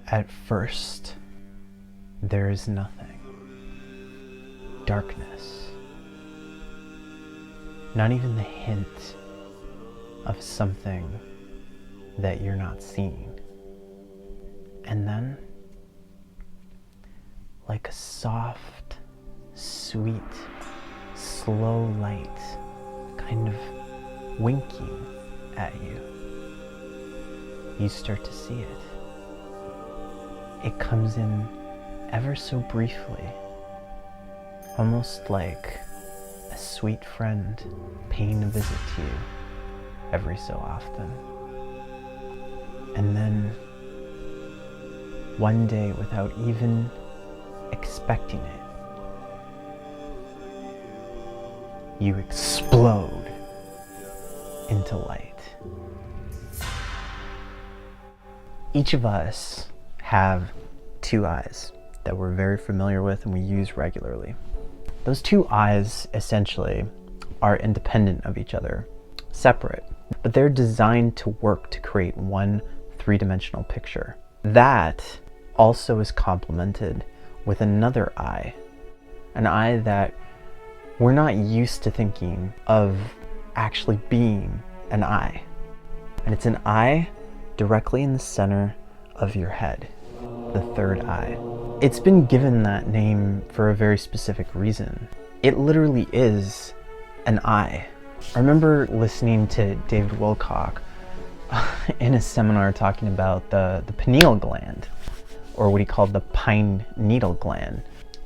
At first, there is nothing. Darkness. Not even the hint of something that you're not seeing. And then, like a soft, sweet, slow light kind of winking at you, you start to see it. It comes in ever so briefly, almost like a sweet friend paying a visit to you every so often. And then, one day, without even expecting it, you explode into light. Each of us have two eyes that we're very familiar with and we use regularly. Those two eyes essentially are independent of each other, separate, but they're designed to work to create one three-dimensional picture. That also is complemented with another eye, an eye that we're not used to thinking of actually being an eye. And it's an eye directly in the center of your head, the third eye. It's been given that name for a very specific reason. It literally is an eye. I remember listening to David Wilcock in a seminar talking about the pineal gland, or what he called the pine needle gland.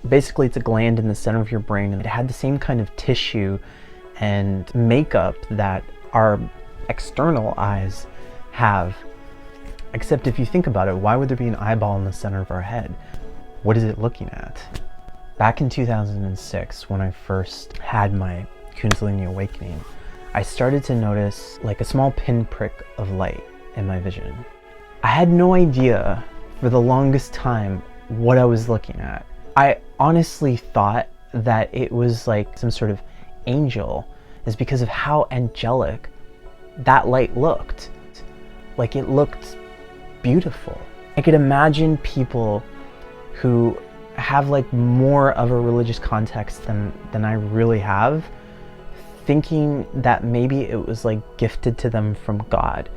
Basically, it's a gland in the center of your brain, and it had the same kind of tissue and makeup that our external eyes have. Except if you think about it, why would there be an eyeball in the center of our head? What is it looking at? Back in 2006, when I first had my Kundalini awakening, I started to notice like a small pinprick of light in my vision. I had no idea for the longest time what I was looking at. I honestly thought that it was like some sort of angel, is because of how angelic that light looked. Like, it looked beautiful. I could imagine people who have like more of a religious context than I really have, thinking that maybe it was like gifted to them from God.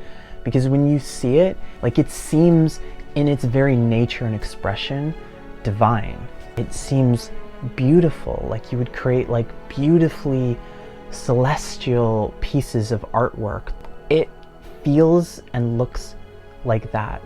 Because when you see it, like, it seems in its very nature and expression divine. It seems beautiful, like you would create like beautifully celestial pieces of artwork. It feels and looks like that.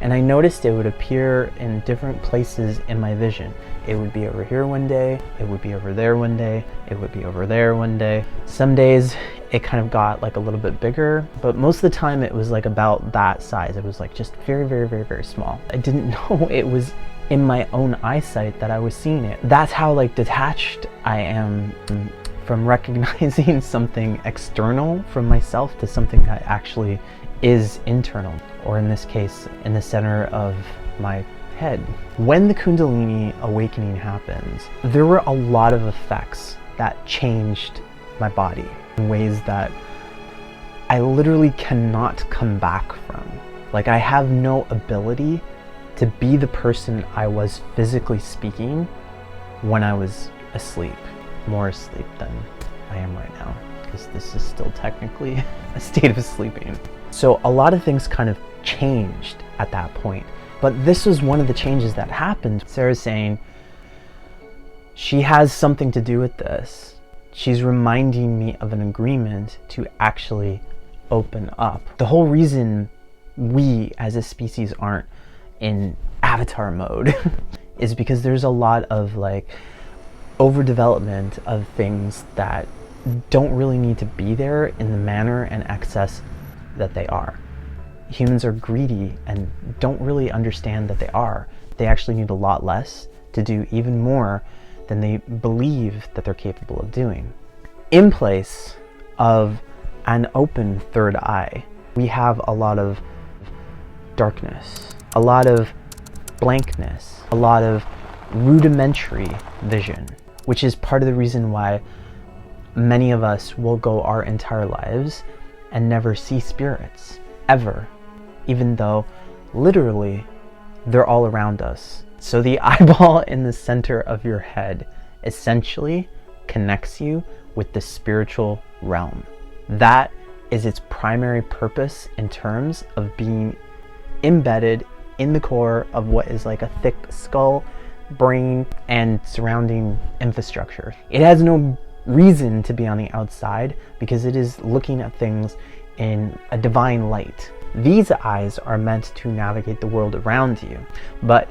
And I noticed it would appear in different places in my vision. It would be over here one day, it would be over there one day, it would be over there one day. Some days it kind of got like a little bit bigger, but most of the time it was like about that size. It was like just very, very, very, very small. I didn't know it was in my own eyesight that I was seeing it. That's how like detached I am from recognizing something external from myself to something that actually is internal, or in this case, in the center of my head. When the Kundalini awakening happens, there were a lot of effects that changed my body in ways that I literally cannot come back from. Like, I have no ability to be the person I was physically speaking when I was asleep. More asleep than I am right now, because this is still technically a state of sleeping. So a lot of things kind of changed at that point. But this was one of the changes that happened. Sarah's saying she has something to do with this. She's reminding me of an agreement to actually open up. The whole reason we as a species aren't in avatar mode is because there's a lot of like overdevelopment of things that don't really need to be there in the manner and excess that they are. Humans are greedy and don't really understand that they are. They actually need a lot less to do even more than they believe that they're capable of doing. In place of an open third eye, we have a lot of darkness, a lot of blankness, a lot of rudimentary vision, which is part of the reason why many of us will go our entire lives and never see spirits, ever, even though literally they're all around us. So the eyeball in the center of your head essentially connects you with the spiritual realm. That is its primary purpose in terms of being embedded in the core of what is like a thick skull, brain, and surrounding infrastructure. It has no reason to be on the outside because it is looking at things in a divine light. These eyes are meant to navigate the world around you, but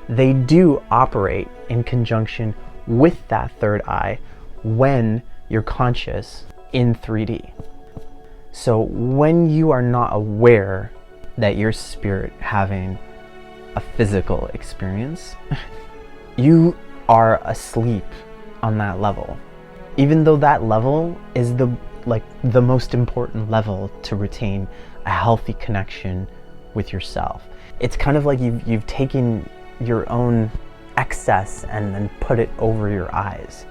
they do operate in conjunction with that third eye when you're conscious in 3D. So when you are not aware that your spirit having a physical experience, you are asleep on that level. Even though that level is the most important level to retain a healthy connection with yourself. It's kind of like you've taken your own excess and then put it over your eyes.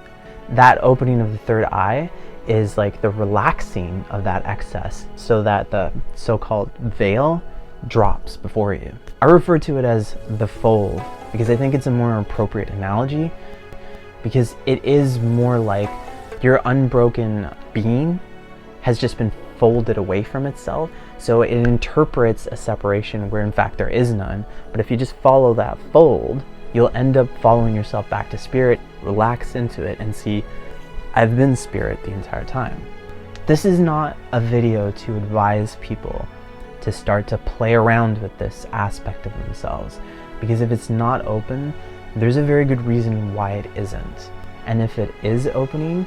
That opening of the third eye is like the relaxing of that excess so that the so-called veil drops before you. I refer to it as the fold because I think it's a more appropriate analogy, because it is more like your unbroken being has just been folded away from itself, so it interprets a separation where in fact there is none. But if you just follow that fold, you'll end up following yourself back to spirit, relax into it, and see, I've been spirit the entire time. This is not a video to advise people to start to play around with this aspect of themselves, because if it's not open, there's a very good reason why it isn't. And if it is opening,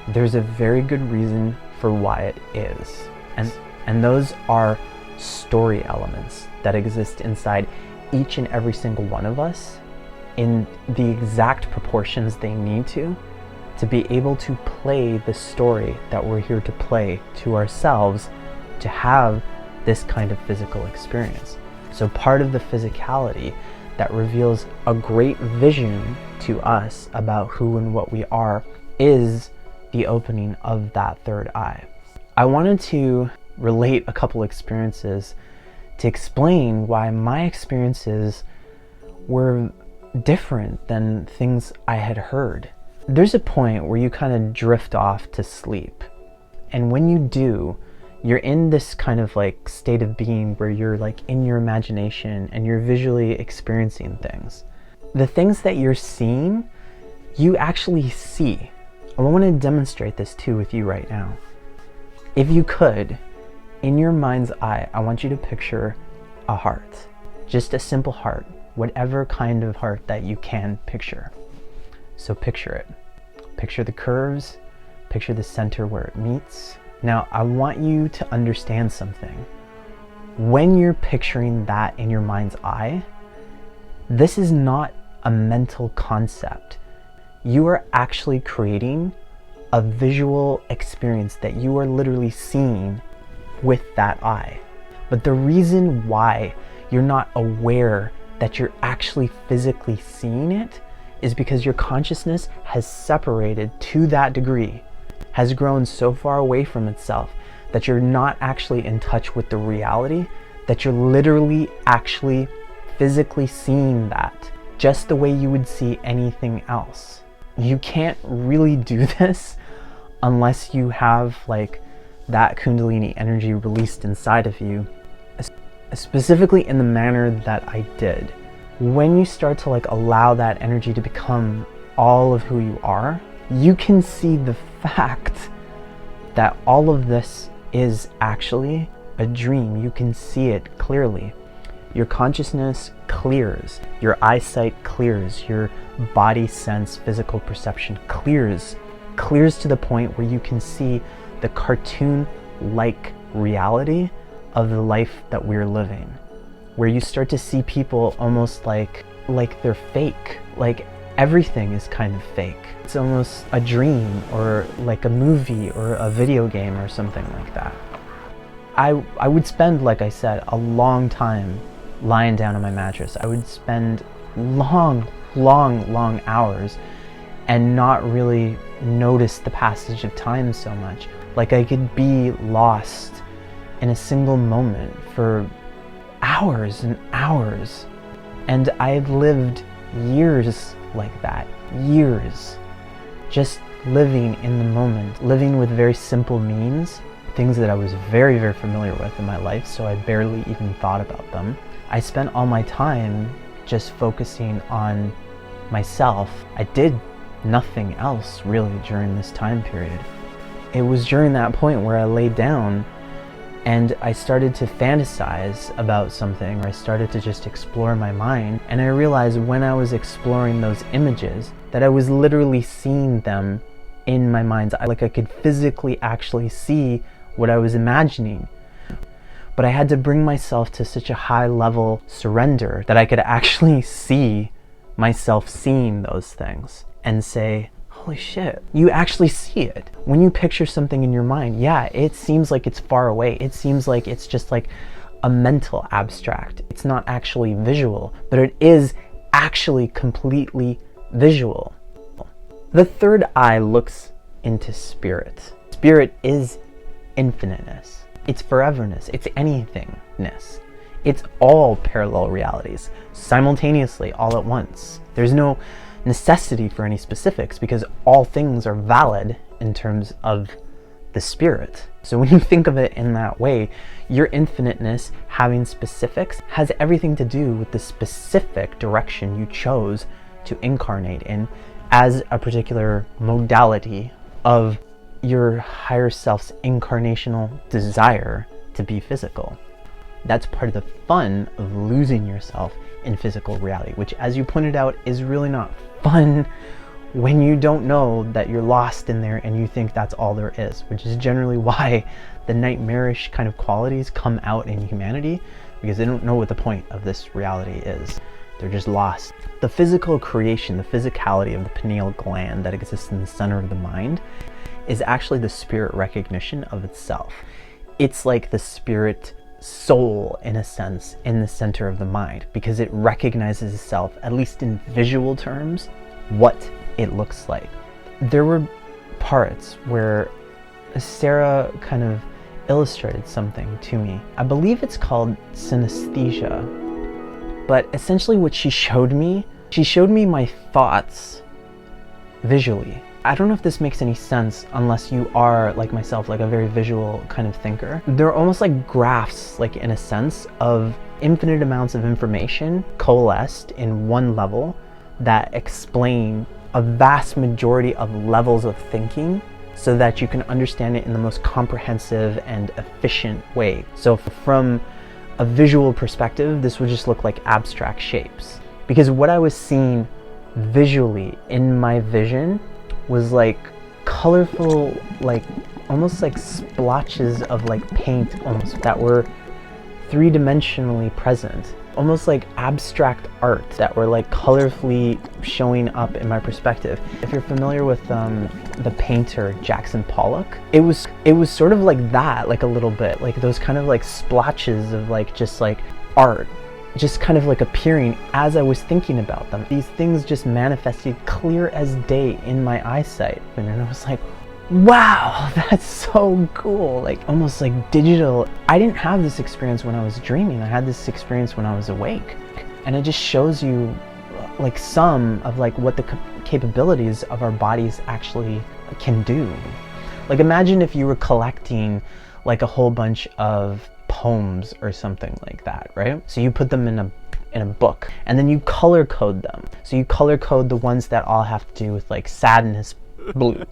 there's a very good reason for why it is. And those are story elements that exist inside each and every single one of us in the exact proportions they need to be able to play the story that we're here to play to ourselves, to have this kind of physical experience. So part of the physicality that reveals a great vision to us about who and what we are is the opening of that third eye. I wanted to relate a couple experiences to explain why my experiences were different than things I had heard. There's a point where you kind of drift off to sleep. And when you do, you're in this kind of like state of being where you're like in your imagination and you're visually experiencing things. The things that you're seeing, you actually see. I want to demonstrate this too with you right now. If you could, in your mind's eye, I want you to picture a heart. Just a simple heart, whatever kind of heart that you can picture. So picture it. Picture the curves, picture the center where it meets. Now, I want you to understand something. When you're picturing that in your mind's eye, this is not a mental concept. You are actually creating a visual experience that you are literally seeing with that eye. But the reason why you're not aware that you're actually physically seeing it is because your consciousness has separated to that degree, has grown so far away from itself that you're not actually in touch with the reality, that you're literally actually physically seeing that just the way you would see anything else. You can't really do this unless you have like that Kundalini energy released inside of you, specifically in the manner that I did. When you start to like allow that energy to become all of who you are, you can see the fact that all of this is actually a dream. You can see it clearly. Your consciousness clears, your eyesight clears, your body sense, physical perception clears to the point where you can see the cartoon-like reality of the life that we're living, where you start to see people almost like they're fake, like everything is kind of fake. It's almost a dream or like a movie or a video game or something like that. I would spend, like I said, a long time lying down on my mattress. I would spend long hours and not really notice the passage of time so much. Like I could be lost in a single moment for hours and hours. And I had lived years like that, years, just living in the moment, living with very simple means, things that I was very, very familiar with in my life, so I barely even thought about them. I spent all my time just focusing on myself. I did nothing else really during this time period. It was during that point where I laid down and I started to fantasize about something, or I started to just explore my mind, and I realized when I was exploring those images that I was literally seeing them in my mind's eye. Like I could physically actually see what I was imagining. But I had to bring myself to such a high level surrender that I could actually see myself seeing those things and say, holy shit, you actually see it. When you picture something in your mind, yeah, it seems like it's far away. It seems like it's just like a mental abstract. It's not actually visual, but it is actually completely visual. The third eye looks into spirit. Spirit is infiniteness. It's foreverness. It's anythingness. It's all parallel realities simultaneously, all at once. There's no necessity for any specifics because all things are valid in terms of the spirit. So when you think of it in that way, your infiniteness having specifics has everything to do with the specific direction you chose to incarnate in as a particular modality of your higher self's incarnational desire to be physical. That's part of the fun of losing yourself in physical reality, which, as you pointed out, is really not fun when you don't know that you're lost in there and you think that's all there is, which is generally why the nightmarish kind of qualities come out in humanity, because they don't know what the point of this reality is. They're just lost. The physical creation, the physicality of the pineal gland that exists in the center of the mind is actually the spirit recognition of itself. It's like the spirit soul, in a sense, in the center of the mind, because it recognizes itself, at least in visual terms, what it looks like. There were parts where Sarah kind of illustrated something to me. I believe it's called synesthesia. But essentially what she showed me my thoughts visually. I don't know if this makes any sense unless you are, like myself, like a very visual kind of thinker. They're almost like graphs, like in a sense, of infinite amounts of information coalesced in one level that explain a vast majority of levels of thinking so that you can understand it in the most comprehensive and efficient way. So from a visual perspective, this would just look like abstract shapes. Because what I was seeing visually in my vision was like colorful, like almost like splotches of like paint almost that were three-dimensionally present. Almost like abstract art that were like colorfully showing up in my perspective. If you're familiar with the painter Jackson Pollock, it was sort of like that, like a little bit, like those kind of like splotches of like just like art, just kind of like appearing as I was thinking about them. These things just manifested clear as day in my eyesight, and I was like, wow, that's so cool, like almost like digital. I didn't have this experience when I was dreaming. I had this experience when I was awake. And it just shows you like some of like what the capabilities of our bodies actually can do. Like imagine if you were collecting like a whole bunch of poems or something like that, right? So you put them in a book and then you color code them. So you color code the ones that all have to do with like sadness, blue.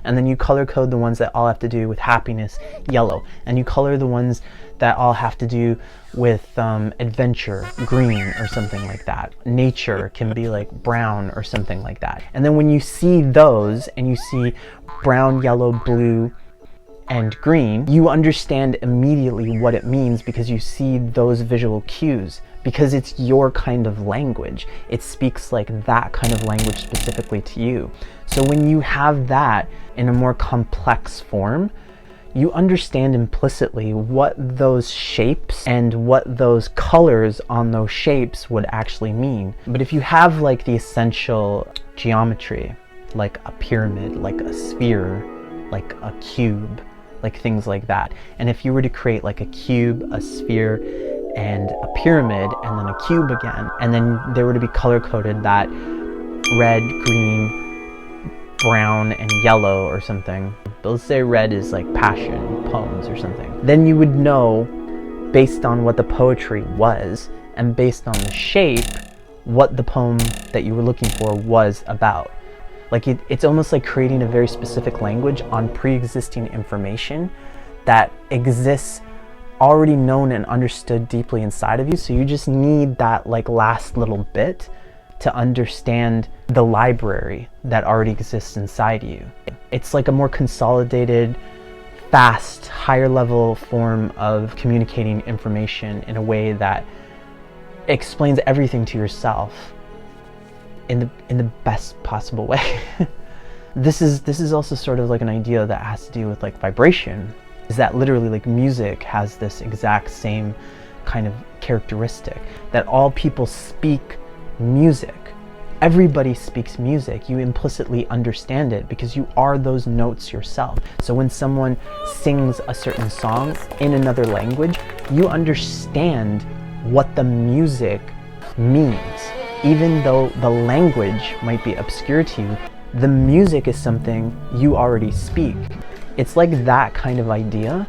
And then you color code the ones that all have to do with happiness, yellow. And you color the ones that all have to do with adventure, green, or something like that. Nature can be like brown or something like that. And then when you see those and you see brown, yellow, blue, and green, you understand immediately what it means because you see those visual cues, because it's your kind of language. It speaks like that kind of language specifically to you. So when you have that in a more complex form, you understand implicitly what those shapes and what those colors on those shapes would actually mean. But if you have like the essential geometry, like a pyramid, like a sphere, like a cube, like things like that, and if you were to create like a cube, a sphere, and a pyramid and then a cube again, and then they were to be color coded that red, green, brown, and yellow or something. But let's say red is like passion, poems or something. Then you would know, based on what the poetry was and based on the shape, what the poem that you were looking for was about. Like it's almost like creating a very specific language on pre-existing information that exists already known and understood deeply inside of you. So you just need that like last little bit to understand the library that already exists inside you. It's like a more consolidated, fast, higher level form of communicating information in a way that explains everything to yourself in the best possible way. This is also sort of like an idea that has to do with like vibration. Is that literally like music has this exact same kind of characteristic, that all people speak music. Everybody speaks music. You implicitly understand it because you are those notes yourself. So when someone sings a certain song in another language, you understand what the music means. Even though the language might be obscure to you, the music is something you already speak. It's like that kind of idea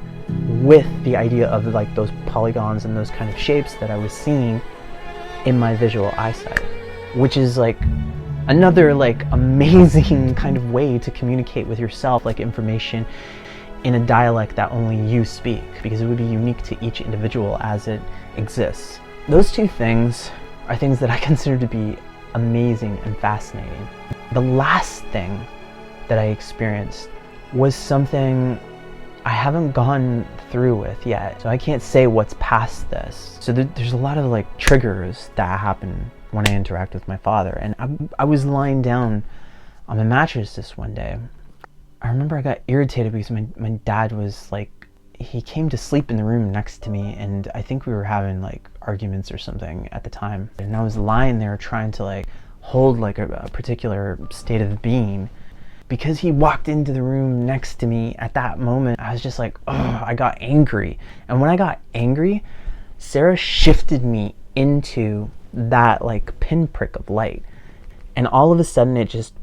with the idea of like those polygons and those kind of shapes that I was seeing in my visual eyesight, which is like another like amazing kind of way to communicate with yourself, like information in a dialect that only you speak, because it would be unique to each individual as it exists. Those two things are things that I consider to be amazing and fascinating. The last thing that I experienced was something I haven't gone through with yet, so I can't say what's past this. So there's a lot of like triggers that happen when I interact with my father, and I was lying down on my mattress this one day. I remember I got irritated because my dad was like, he came to sleep in the room next to me, and I think we were having like arguments or something at the time, and I was lying there trying to like hold like a particular state of being. Because he walked into the room next to me at that moment, I was just like, oh, I got angry. And when I got angry, Sarah shifted me into that like pinprick of light. And all of a sudden it just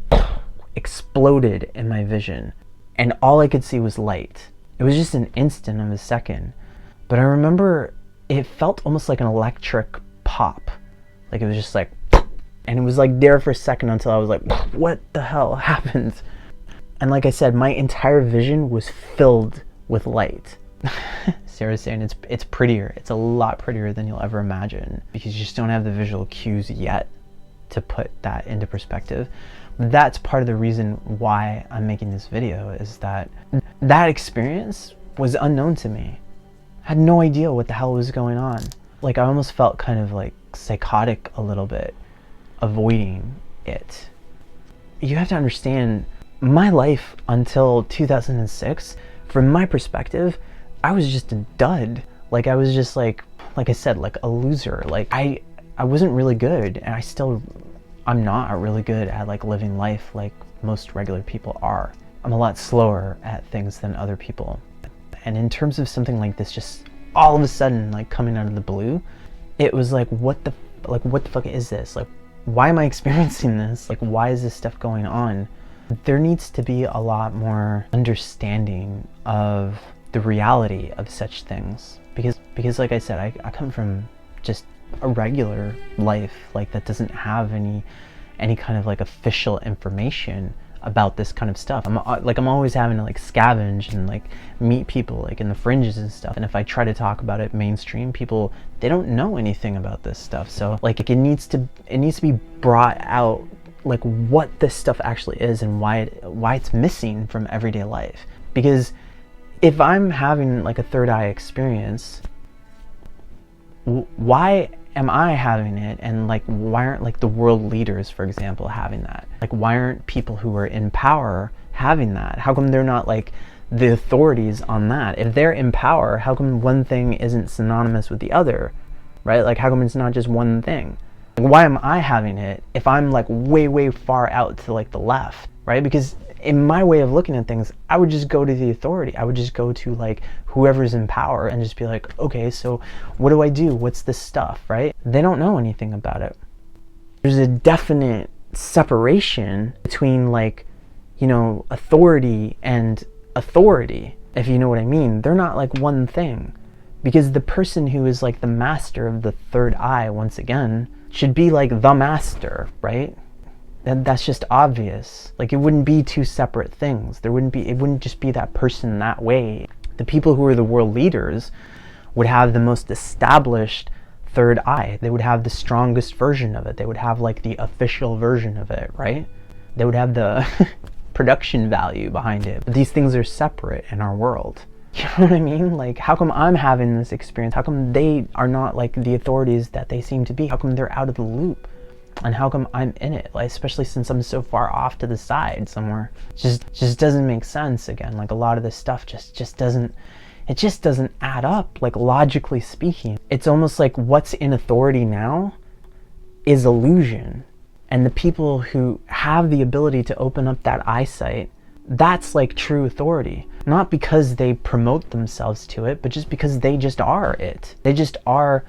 exploded in my vision. And all I could see was light. It was just an instant of a second. But I remember it felt almost like an electric pop. Like it was just like, and it was like there for a second until I was like, what the hell happened? And like I said, my entire vision was filled with light. Sarah's saying it's prettier. It's a lot prettier than you'll ever imagine, because you just don't have the visual cues yet to put that into perspective. That's part of the reason why I'm making this video, is that that experience was unknown to me. I had no idea what the hell was going on. Like I almost felt kind of like psychotic a little bit, avoiding it. You have to understand, my life until 2006, from my perspective, I was just a dud. Like I was just like I said, like a loser. Like I wasn't really good, and I'm not really good at like living life like most regular people are. I'm a lot slower at things than other people. And in terms of something like this, just all of a sudden like coming out of the blue, it was like, what the fuck is this? Like, why am I experiencing this? Like, why is this stuff going on? There needs to be a lot more understanding of the reality of such things, because like I said, I come from just a regular life, like that doesn't have any kind of like official information about this kind of stuff. I'm always having to like scavenge and like meet people like in the fringes and stuff, and if I try to talk about it mainstream, people, they don't know anything about this stuff. So like it needs to be brought out, like what this stuff actually is and why it's missing from everyday life. Because if I'm having like a third eye experience, why am I having it, and like why aren't like the world leaders, for example, having that? Like why aren't people who are in power having that? How come they're not like the authorities on that? If they're in power, how come one thing isn't synonymous with the other, right? Like how come it's not just one thing? Like, why am I having it if I'm like way far out to like the left, right? Because in my way of looking at things, I would just go to the authority. I would just go to like whoever's in power and just be like, okay, so what do I do? What's this stuff, right? They don't know anything about it. There's a definite separation between like, you know, authority and authority, if you know what I mean. They're not like one thing, because the person who is like the master of the third eye, once again, should be like the master, right? And that's just obvious. Like, it wouldn't be two separate things. It wouldn't just be that person that way. The people who are the world leaders would have the most established third eye. They would have the strongest version of it. They would have like the official version of it, right? They would have the production value behind it. But these things are separate in our world. You know what I mean? Like, how come I'm having this experience? How come they are not like the authorities that they seem to be? How come they're out of the loop? And how come I'm in it? Like, especially since I'm so far off to the side somewhere. Just doesn't make sense again. Like, a lot of this stuff just doesn't add up, like, logically speaking. It's almost like what's in authority now is illusion. And the people who have the ability to open up that eyesight, that's like true authority. Not because they promote themselves to it, but just because they just are it. They just are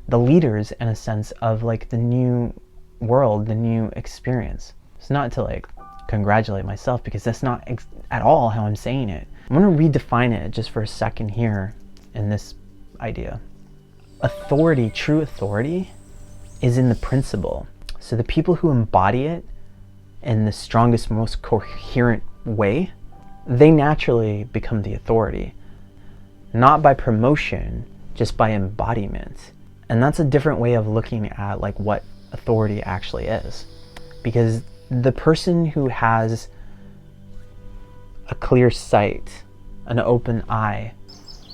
the leaders, in a sense, of like the new world, the new experience. It's not to like congratulate myself, because that's not at all how I'm saying it. I'm going to redefine it just for a second here in this idea. Authority, true authority, is in the principle. So the people who embody it in the strongest, most coherent way, they naturally become the authority. Not by promotion, just by embodiment. And that's a different way of looking at like what authority actually is. Because the person who has a clear sight, an open eye,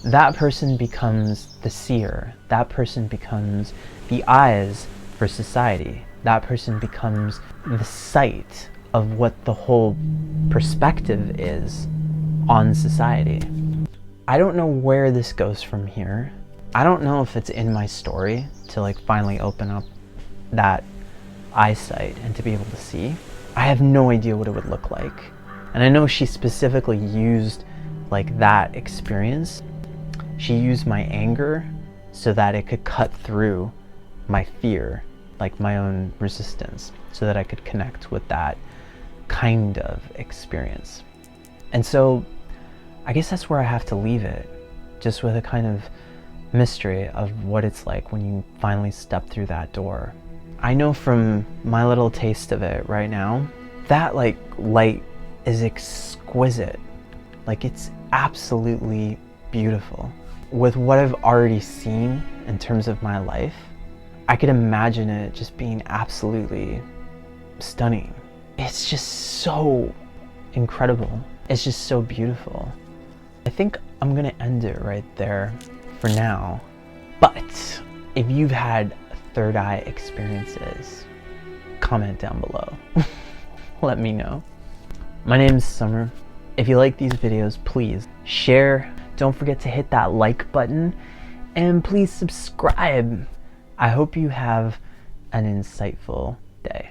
that person becomes the seer. That person becomes the eyes for society. That person becomes the sight of what the whole perspective is on society. I don't know where this goes from here. I don't know if it's in my story to like finally open up that eyesight and to be able to see. I have no idea what it would look like. And I know she specifically used like that experience. She used my anger so that it could cut through my fear, like my own resistance, so that I could connect with that kind of experience. And so I guess that's where I have to leave it, just with a kind of mystery of what it's like when you finally step through that door. I know from my little taste of it right now, that like light is exquisite. Like, it's absolutely beautiful. With what I've already seen in terms of my life, I could imagine it just being absolutely stunning. It's just so incredible. It's just so beautiful. I think I'm gonna end it right there for now. But if you've had third eye experiences, comment down below. Let me know. My name's Summer. If you like these videos, please share. Don't forget to hit that like button, and please subscribe. I hope you have an insightful day.